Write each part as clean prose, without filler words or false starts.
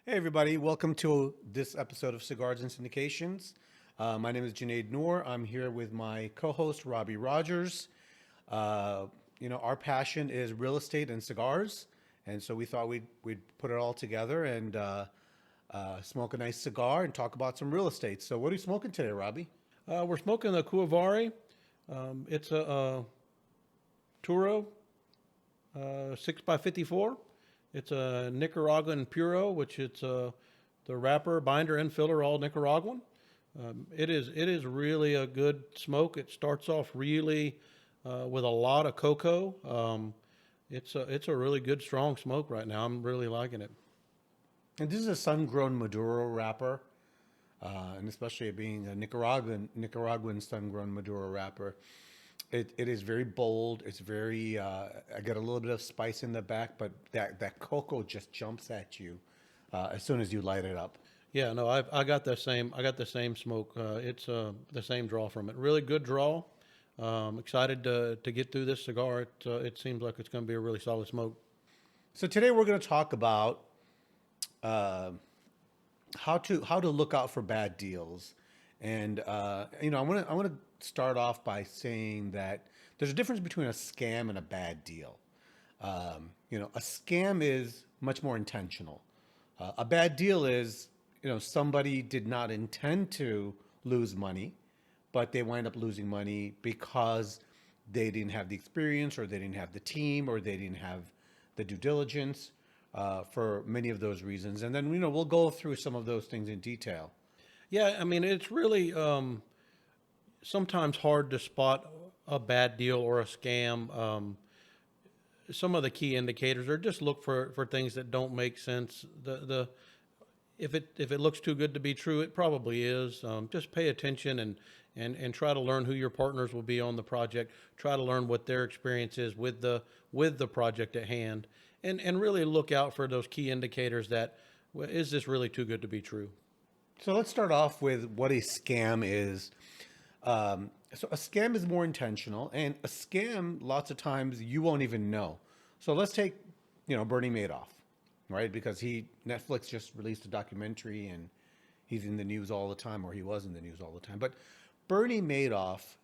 Hey, everybody. Welcome to this episode of Cigars and Syndications. My name is Junaid Noor. I'm here with my co host, Robbie Rogers. Our passion is real estate and cigars. And so we thought we'd put it all together and smoke a nice cigar and talk about some real estate. So, what are you smoking today, Robbie? We're smoking the Curivari. It's a Turo 6x54. It's a Nicaraguan Puro, which it's the wrapper, binder, and filler all Nicaraguan. It is really a good smoke. It starts off really with a lot of cocoa. It's a really good strong smoke right now. I'm really liking it. And this is a sun grown Maduro wrapper. And especially it being a Nicaraguan sun-grown Maduro wrapper, it is very bold. It's very I get a little bit of spice in the back, but that cocoa just jumps at you as soon as you light it up. Yeah, no, I got the same smoke. It's the same draw from it. Really good draw. Excited to get through this cigar. It seems like it's going to be a really solid smoke. So today we're going to talk about uh, how to look out for bad deals, and I want to start off by saying that there's a difference between a scam and a bad deal. A scam is much more intentional. A bad deal is, somebody did not intend to lose money, but they wind up losing money because they didn't have the experience, or they didn't have the team, or they didn't have the due diligence for many of those reasons. And then, we'll go through some of those things in detail. Yeah, I mean it's really sometimes hard to spot a bad deal or a scam. Some of the key indicators are just look for things that don't make sense. The if it looks too good to be true, it probably is. Just pay attention and try to learn who your partners will be on the project. Try to learn what their experience is with the project at hand, and really look out for those key indicators that, well, is this really too good to be true? So let's start off with what a scam is. So a scam is more intentional, and a scam, lots of times you won't even know. So let's take, Bernie Madoff, right? Because Netflix just released a documentary, and he's in the news all the time, or he was in the news all the time. But Bernie Madoff,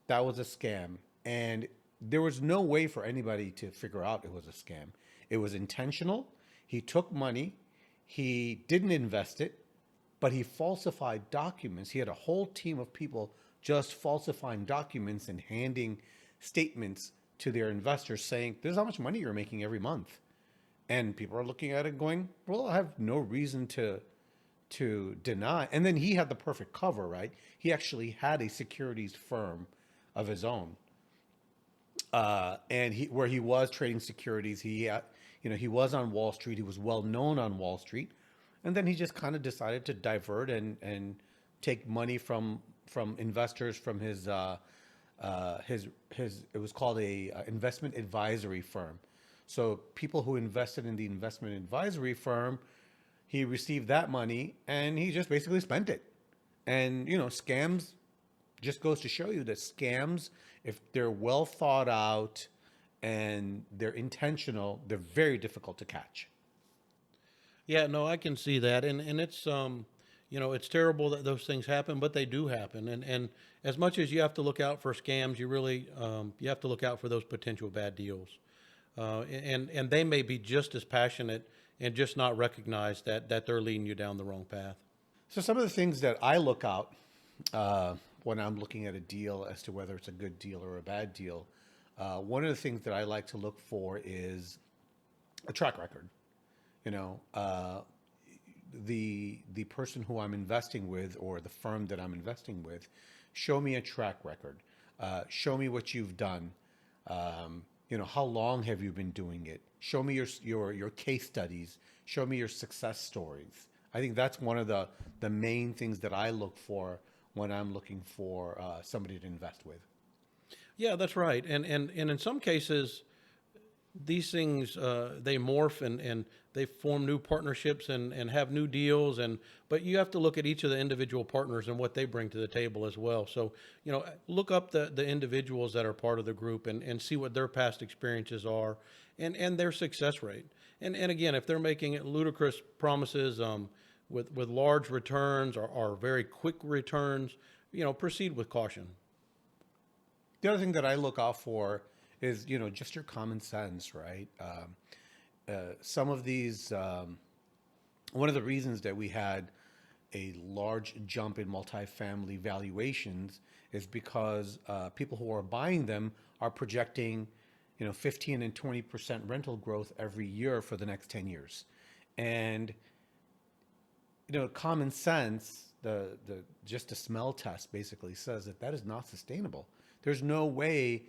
that was a scam, and there was no way for anybody to figure out it was a scam. It was intentional. He took money, he didn't invest it, but he falsified documents. He had a whole team of people just falsifying documents and handing statements to their investors saying, "This is how much money you're making every month." And people are looking at it going, "Well, I have no reason to deny." And then he had the perfect cover, right? He actually had a securities firm of his own, and where he was trading securities. He was on Wall Street. He was well known on Wall Street, and then he just kind of decided to divert and take money from investors from his it was called a investment advisory firm. So people who invested in the investment advisory firm, he received that money and he just basically spent it. And scams, just goes to show you that scams, if they're well thought out and they're intentional, they're very difficult to catch. Yeah, no, I can see that, and it's it's terrible that those things happen, but they do happen, and as much as you have to look out for scams, you really you have to look out for those potential bad deals, and they may be just as passionate and just not recognize that they're leading you down the wrong path. So some of the things that I look out when I'm looking at a deal as to whether it's a good deal or a bad deal, one of the things that I like to look for is a track record. You know, the person who I'm investing with, or the firm that I'm investing with, show me a track record. Show me what you've done. How long have you been doing it? Show me your case studies. Show me your success stories. I think that's one of the main things that I look for when I'm looking for somebody to invest with. Yeah, that's right, and in some cases, these things they morph and they form new partnerships and have new deals, and but you have to look at each of the individual partners and what they bring to the table as well. So look up the individuals that are part of the group and see what their past experiences are and their success rate. And again, if they're making ludicrous promises with large returns or very quick returns, proceed with caution. The other thing that I look out for is, just your common sense, right? Some of these, one of the reasons that we had a large jump in multifamily valuations is because people who are buying them are projecting, 15 and 20% rental growth every year for the next 10 years. And, common sense, just a smell test basically says that that is not sustainable. There's no way,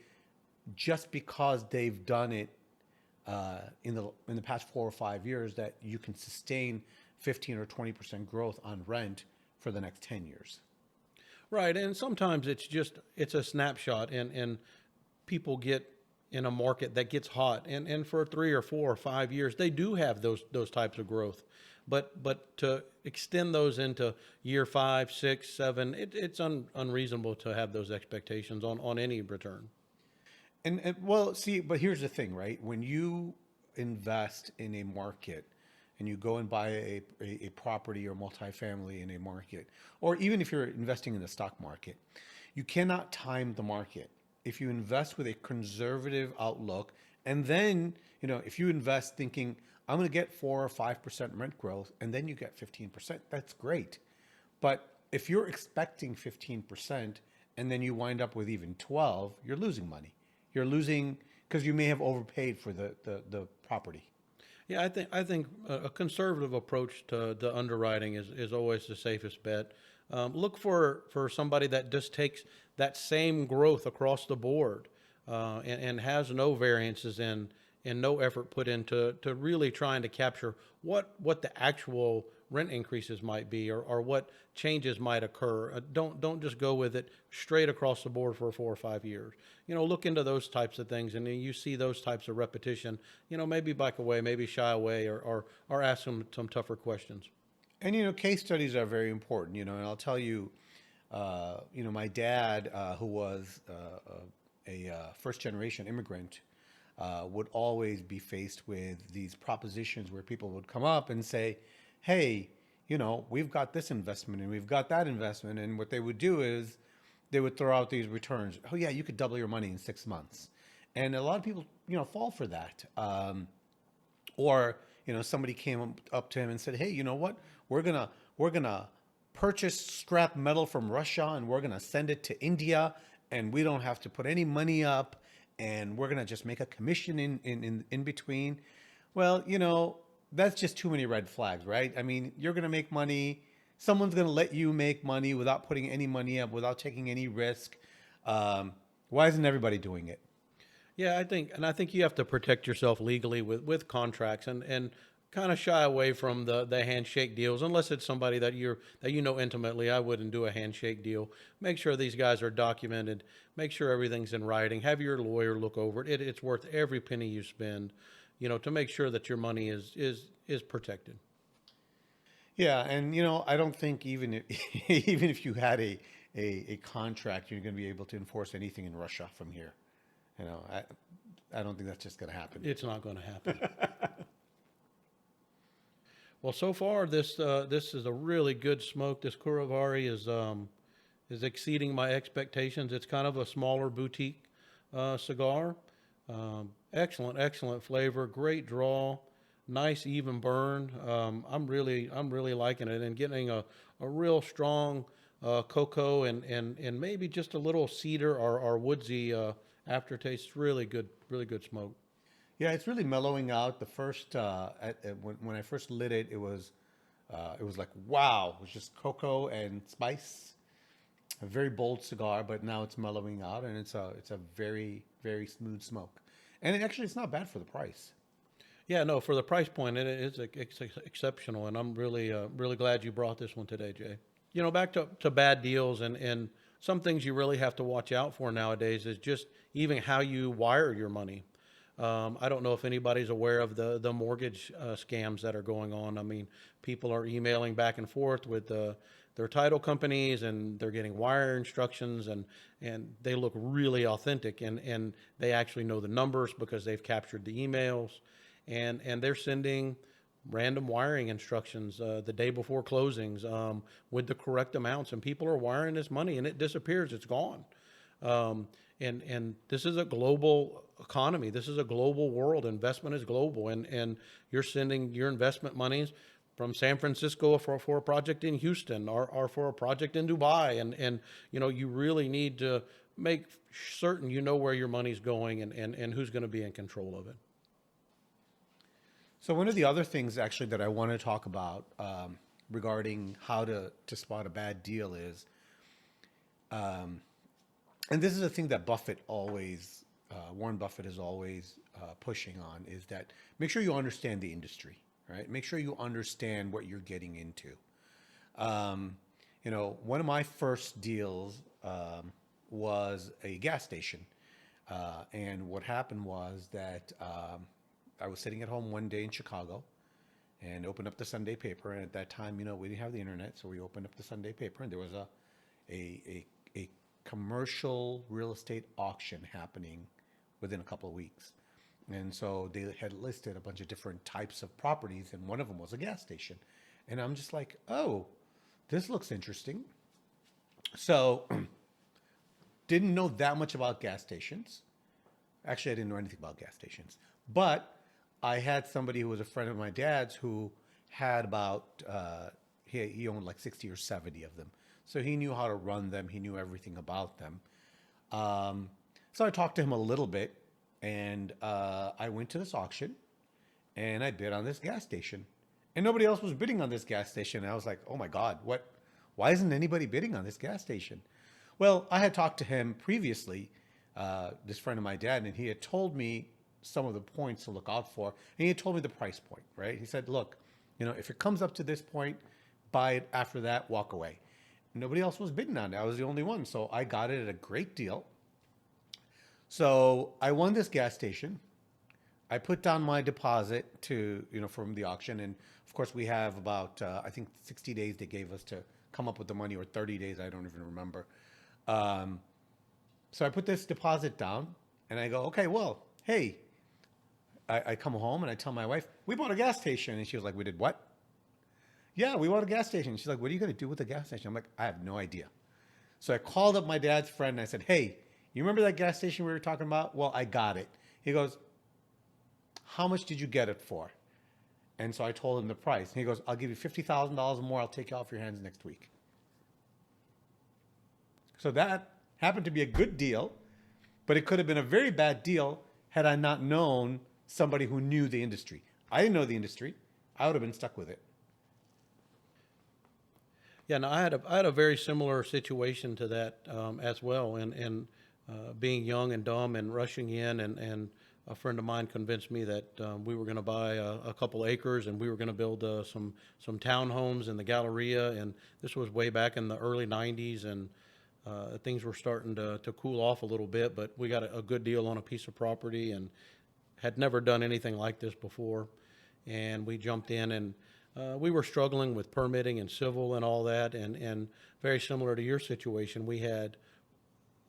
just because they've done it in the past 4 or 5 years, that you can sustain 15 or 20% growth on rent for the next 10 years. Right, and sometimes it's a snapshot, and people get in a market that gets hot, and for 3 or 4 or 5 years they do have those types of growth, but to extend those into year 5, 6, 7, it's unreasonable to have those expectations on any return. And well, see, but here's the thing, right? When you invest in a market and you go and buy a property or multifamily in a market, or even if you're investing in the stock market, you cannot time the market. If you invest with a conservative outlook, and then, if you invest thinking, I'm going to get 4 or 5% rent growth, and then you get 15%, that's great. But if you're expecting 15% and then you wind up with even 12, you're losing money. You're losing because you may have overpaid for the property. Yeah, I think a conservative approach to the underwriting is always the safest bet. Look for somebody that just takes that same growth across the board and has no variances and no effort put into really trying to capture what the actual rent increases might be or what changes might occur. Don't just go with it straight across the board for 4 or 5 years. Look into those types of things, and then you see those types of repetition. Maybe back away, maybe shy away, or ask them some tougher questions. And case studies are very important. And I'll tell you, my dad, who was a first generation immigrant, would always be faced with these propositions where people would come up and say, hey, we've got this investment and we've got that investment. And what they would do is they would throw out these returns. Oh yeah, you could double your money in 6 months. And a lot of people, fall for that. Or, somebody came up to him and said, hey, you know what? We're gonna purchase scrap metal from Russia and we're gonna send it to India, and we don't have to put any money up, and we're gonna just make a commission in between. Well, that's just too many red flags, right? I mean, you're gonna make money. Someone's gonna let you make money without putting any money up, without taking any risk. Why isn't everybody doing it? Yeah, I think you have to protect yourself legally with contracts and kind of shy away from the handshake deals unless it's somebody that you know intimately. I wouldn't do a handshake deal. Make sure these guys are documented. Make sure everything's in writing. Have your lawyer look over it. It's worth every penny you spend, to make sure that your money is protected. Yeah, and I don't think even if, even if you had a contract, you're going to be able to enforce anything in Russia from here. I don't think that's just going to happen. It's not going to happen. Well, so far this is a really good smoke. This Curivari is exceeding my expectations. It's kind of a smaller boutique cigar. Excellent flavor, great draw, nice even burn. I'm really liking it and getting a real strong cocoa and maybe just a little cedar or woodsy aftertaste. Really good smoke. Yeah, it's really mellowing out. The first when I first lit it, it was like wow, it was just cocoa and spice. A very bold cigar, but now it's mellowing out, and it's a very smooth smoke, and it's not bad for the price. Yeah, no, for the price point, it's exceptional, and I'm really glad you brought this one today, Jay. Back to bad deals and some things you really have to watch out for nowadays is just even how you wire your money. I don't know if anybody's aware of the mortgage scams that are going on. I mean, people are emailing back and forth with their title companies, and they're getting wire instructions, and they look really authentic, and they actually know the numbers because they've captured the emails, and they're sending random wiring instructions the day before closings with the correct amounts, and people are wiring this money, and it disappears. It's gone. And this is a global economy. This is a global world. Investment is global, and you're sending your investment monies from San Francisco for a project in Houston, or for a project in Dubai, and you really need to make certain you know where your money's going, and who's going to be in control of it. So one of the other things actually that I want to talk about regarding how to spot a bad deal is, and this is a thing that Warren Buffett is always pushing on, is that make sure you understand the industry, right? Make sure you understand what you're getting into. One of my first deals was a gas station. And what happened was that I was sitting at home one day in Chicago and opened up the Sunday paper. And at that time, we didn't have the internet. So we opened up the Sunday paper, and there was a commercial real estate auction happening within a couple of weeks. And so they had listed a bunch of different types of properties, and one of them was a gas station. And I'm just like, oh, this looks interesting. So didn't know that much about gas stations. Actually, I didn't know anything about gas stations. But I had somebody who was a friend of my dad's who had about, he owned like 60 or 70 of them. So he knew how to run them. He knew everything about them. So I talked to him a little bit, and I went to this auction, and I bid on this gas station. And nobody else was bidding on this gas station. And I was like, oh my God, why isn't anybody bidding on this gas station? Well, I had talked to him previously, this friend of my dad, and he had told me some of the points to look out for. And he had told me the price point, right? He said, look, if it comes up to this point, buy it. After that, walk away. Nobody else was bidding on it. I was the only one. So I got it at a great deal. So I won this gas station. I put down my deposit from the auction. And of course, we have about, I think 60 days they gave us to come up with the money, or 30 days. I don't even remember. So I put this deposit down, and I go, okay, well, hey, I come home and I tell my wife, we bought a gas station. And she was like, we did what? Yeah, we bought a gas station. She's like, what are you going to do with the gas station? I'm like, I have no idea. So I called up my dad's friend and I said, hey, you remember that gas station we were talking about? Well, I got it. He goes, how much did you get it for? And so I told him the price. And he goes, I'll give you $50,000 more. I'll take it off your hands next week. So that happened to be a good deal, but it could have been a very bad deal had I not known somebody who knew the industry. I didn't know the industry. I would have been stuck with it. Yeah, no, I had a very similar situation to that as well, and being young and dumb and rushing in, and a friend of mine convinced me that we were going to buy a couple acres, and we were going to build some townhomes in the Galleria, and this was way back in the early '90s, and things were starting to cool off a little bit, but we got a good deal on a piece of property, and had never done anything like this before, and we jumped in, and we were struggling with permitting and civil and all that, and very similar to your situation, we had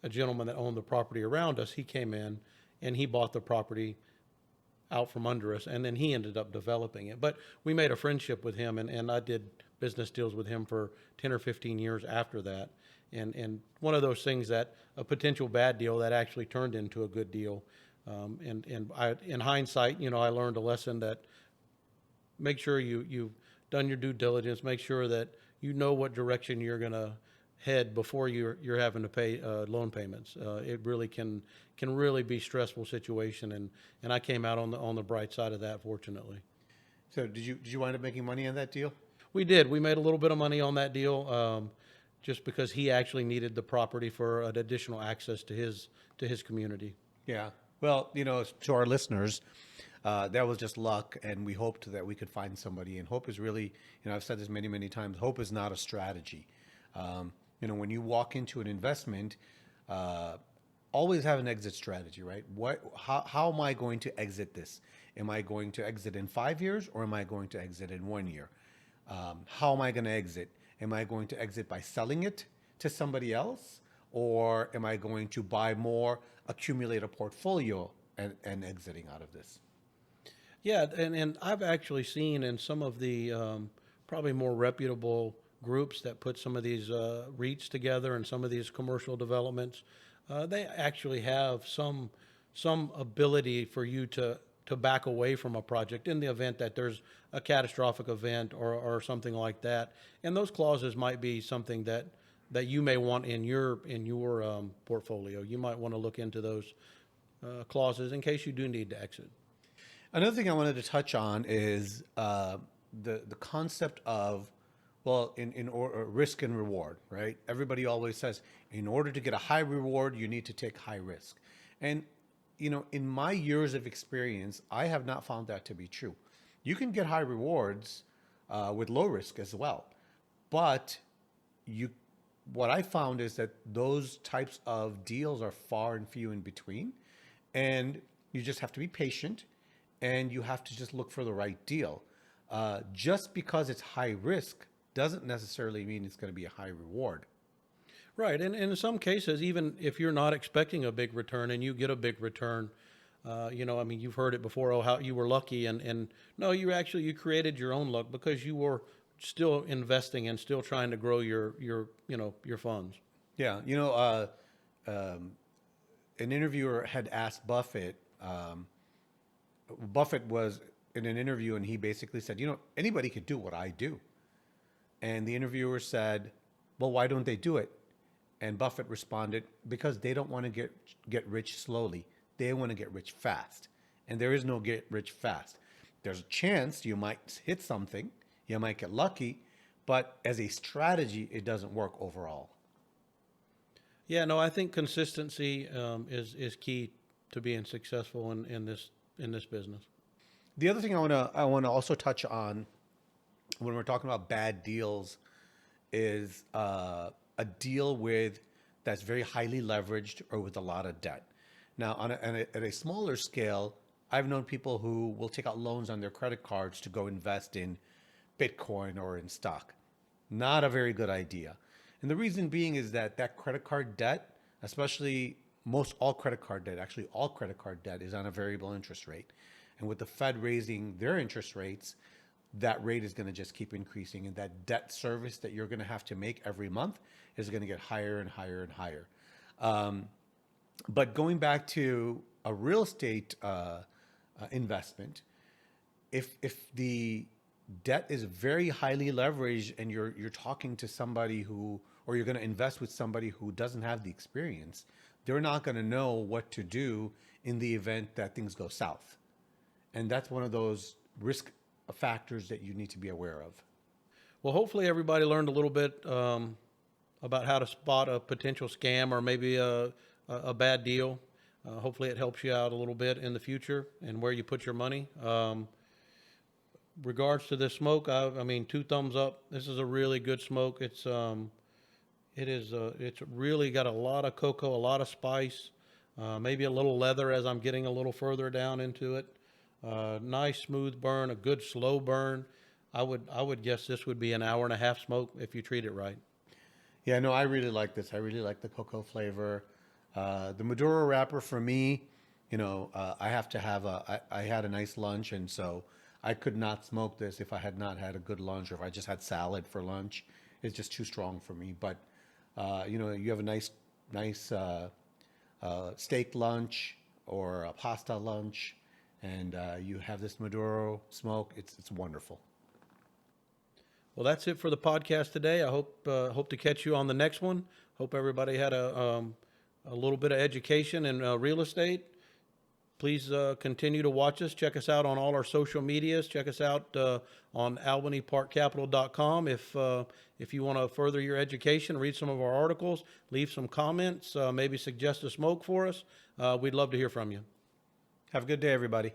a gentleman that owned the property around us. He came in and he bought the property out from under us, and then he ended up developing it. But we made a friendship with him, and I did business deals with him for 10 or 15 years after that. And one of those things, that a potential bad deal that actually turned into a good deal. And I, in hindsight, I learned a lesson that make sure you've done your due diligence, make sure that you know what direction you're going to head before you're having to pay loan payments. It really can really be a stressful situation, and I came out on the bright side of that, fortunately. So did you wind up making money on that deal? We did. We made a little bit of money on that deal, just because he actually needed the property for an additional access to his community. Yeah. Well, to our listeners, that was just luck, and we hoped that we could find somebody. And hope is really, I've said this many, many times, hope is not a strategy. When you walk into an investment, always have an exit strategy, right? How am I going to exit this? Am I going to exit in 5 years, or am I going to exit in 1 year? How am I going to exit? Am I going to exit by selling it to somebody else? Or am I going to buy more, accumulate a portfolio, and exiting out of this? Yeah, and I've actually seen in some of the probably more reputable groups that put some of these REITs together and some of these commercial developments, they actually have some ability for you to back away from a project in the event that there's a catastrophic event or something like that. And those clauses might be something that you may want in your portfolio. You might want to look into those clauses in case you do need to exit. Another thing I wanted to touch on is the concept of, well, risk and reward, right? Everybody always says, in order to get a high reward, you need to take high risk. And, in my years of experience, I have not found that to be true. You can get high rewards with low risk as well. But what I found is that those types of deals are far and few in between. And you just have to be patient, and you have to just look for the right deal. Just because it's high risk doesn't necessarily mean it's going to be a high reward. Right, and in some cases, even if you're not expecting a big return and you get a big return, I mean, you've heard it before. Oh, how you were lucky, and no, you created your own luck because you were still investing and still trying to grow your funds. Yeah, an interviewer had asked Buffett. Buffett was in an interview, and he basically said, anybody could do what I do. And the interviewer said, well, why don't they do it? And Buffett responded, because they don't want to get rich slowly. They want to get rich fast. And there is no get rich fast. There's a chance you might hit something, you might get lucky, but as a strategy, it doesn't work overall. Yeah, no, I think consistency is key to being successful in this business. The other thing I want to also touch on when we're talking about bad deals is a deal that's very highly leveraged or with a lot of debt. Now, at a smaller scale, I've known people who will take out loans on their credit cards to go invest in Bitcoin or in stock. Not a very good idea. And the reason being is that credit card debt, especially all credit card debt, actually all credit card debt, is on a variable interest rate. And with the Fed raising their interest rates, that rate is going to just keep increasing. And that debt service that you're going to have to make every month is going to get higher and higher and higher. But going back to a real estate investment, if the debt is very highly leveraged and you're talking to somebody or you're going to invest with somebody who doesn't have the experience, they're not going to know what to do in the event that things go south. And that's one of those risk factors that you need to be aware of. Well, hopefully everybody learned a little bit about how to spot a potential scam or maybe a bad deal. Hopefully it helps you out a little bit in the future and where you put your money. Regards to this smoke, I mean, 2 thumbs up. This is a really good smoke. It's really got a lot of cocoa, a lot of spice, maybe a little leather as I'm getting a little further down into it. Nice smooth burn, a good slow burn. I would guess this would be an hour and a half smoke if you treat it right. Yeah, no, I really like this. I really like the cocoa flavor. The Maduro wrapper for me, I have to have I had a nice lunch, and so I could not smoke this if I had not had a good lunch, or if I just had salad for lunch. It's just too strong for me. But you have a nice steak lunch or a pasta lunch, and you have this Maduro smoke. It's wonderful. Well, that's it for the podcast today. I hope to catch you on the next one. Hope everybody had a little bit of education in real estate. Please continue to watch us. Check us out on all our social medias. Check us out on albanyparkcapital.com. If you want to further your education, read some of our articles, leave some comments, maybe suggest a smoke for us. We'd love to hear from you. Have a good day, everybody.